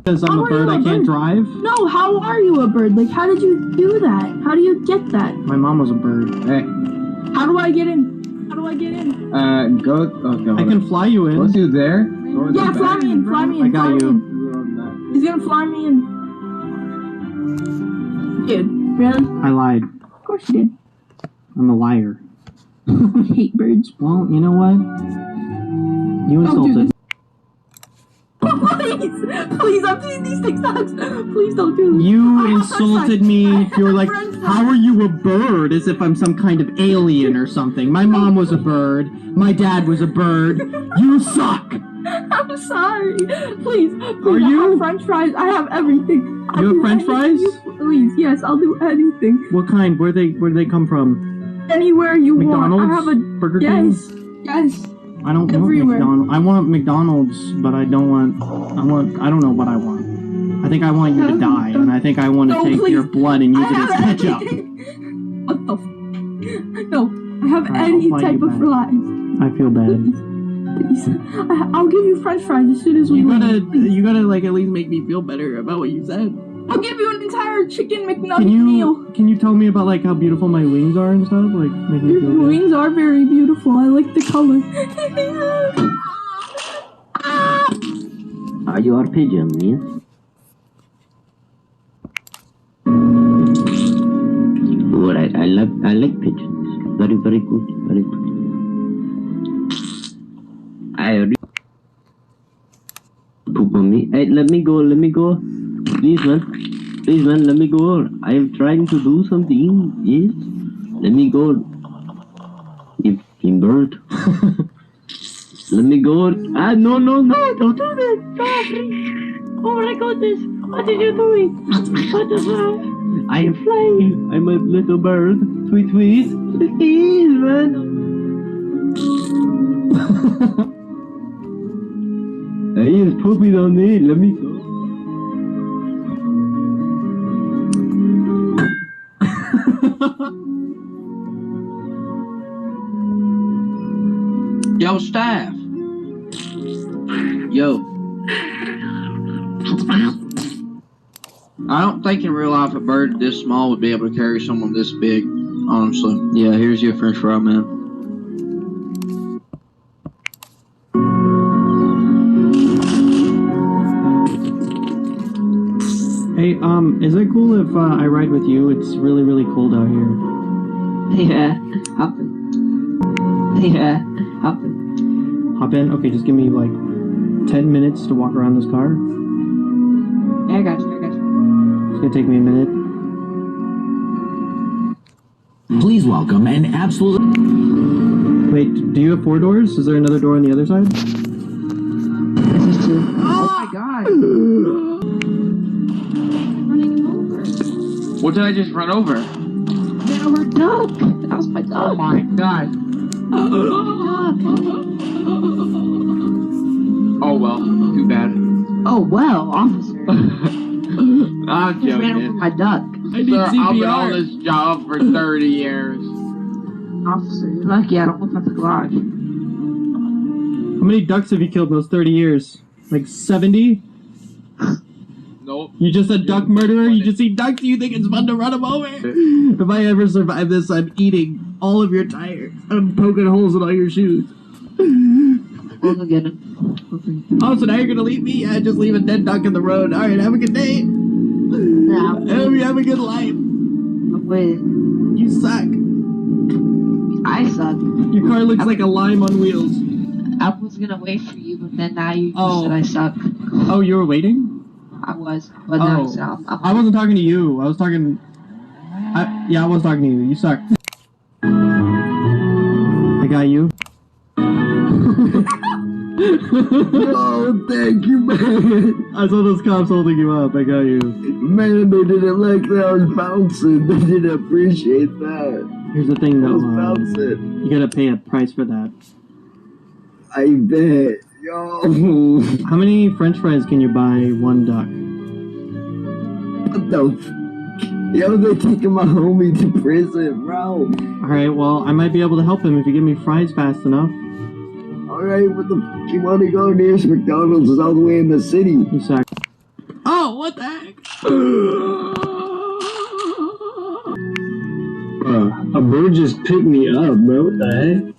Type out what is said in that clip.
Because I'm a bird, I can't drive? No, how are you a bird? Like, how did you do that? How do you get that? My mom was a bird. Hey. How do I get in? How do I get in? Go. Okay, I can fly you in. Once you're there. Yeah, fly me in. Fly me in. I got you. He's gonna fly me in. Dude, really? I lied. Of course you did. I'm a liar. I hate birds. Well, you know what? You insulted. Please, I'm seeing these TikToks. Please don't do this. You insulted me. You're like, how are you a bird? As if I'm some kind of alien or something. My mom was a bird. My dad was a bird. You suck. I'm sorry. Please, Are I you? have French fries. I have everything. You have French fries? Please, yes, I'll do anything. What kind? Where do they come from? Anywhere you McDonald's? want. I have a Burger King? Yes. I don't Everywhere. want McDonald's. I want McDonald's, but I don't want. I don't know what I want. I think I want you to die, and I think I want to take your blood and use it as ketchup. What the? No, I have any type of fries. I feel bad. Please. I'll give you French fries as soon as we leave. You gotta like at least make me feel better about what you said. I'll give you an entire chicken McNugget meal. Can you tell me about like how beautiful my wings are and stuff? Like make me Your feel good. wings are very beautiful. I like the color. You are pigeon, yes? Alright, I like pigeons. Very, very good, very good. Poop on me. Hey, let me go. Please, man, let me go. I am trying to do something, yes? Let me go. You bird. Let me go. No, don't do that. Stop. Oh my goodness, what are you doing? What the fuck? I am flying. I'm a little bird. Sweet. Please, man. Hey, it's pooping on me. Let me go. Yo, staff. Yo. I don't think in real life a bird this small would be able to carry someone this big, honestly. Yeah, here's your French fry, man. Hey, is it cool if I ride with you? It's really, really cold out here. Yeah, hop in. Hop in? Okay, just give me like 10 minutes to walk around this car. Yeah, I got you. It's gonna take me a minute. Please welcome an absolute... Wait, do you have 4 doors? Is there another door on the other side? This is two. Oh my god. What did I just run over? Our duck. That was my duck. Oh my god. Oh well, too bad. Oh well, officer. I'm Just ran over joking. my duck. Sir, I've been on this job for 30 years. Officer, you're lucky I don't look at the Glock. How many ducks have you killed in those 30 years? Like 70? Nope. You just a duck murderer? You just eat ducks? You think it's fun to run them over? If I ever survive this, I'm eating all of your tires. I'm poking holes in all your shoes. We'll get him. Oh, so now you're gonna leave me? Yeah, just leave a dead duck in the road. Alright, have a good day. Nah, I hope you have a good life. wait. You suck. I suck. Your car looks like a lime on wheels. I was gonna wait for you, but then now you just Oh. said I suck. Oh, you were waiting? I was, but now Oh. I'm I wasn't talking to you. I was talking... I was talking to you. You suck. I got you. Oh, thank you, man. I saw those cops holding you up. I got you. Man, they didn't like that I was bouncing. They didn't appreciate that. Here's the thing, I though. was bouncing. You gotta pay a price for that. I bet. Yo. How many French fries can you buy one duck? What the f? Yo, they're taking my homie to prison, bro. Alright, well, I might be able to help him if you give me fries fast enough. Alright, what the f? You wanna go? Nearest McDonald's is all the way in the city. You suck. Oh, what the heck? A bird just picked me up, bro. What the heck?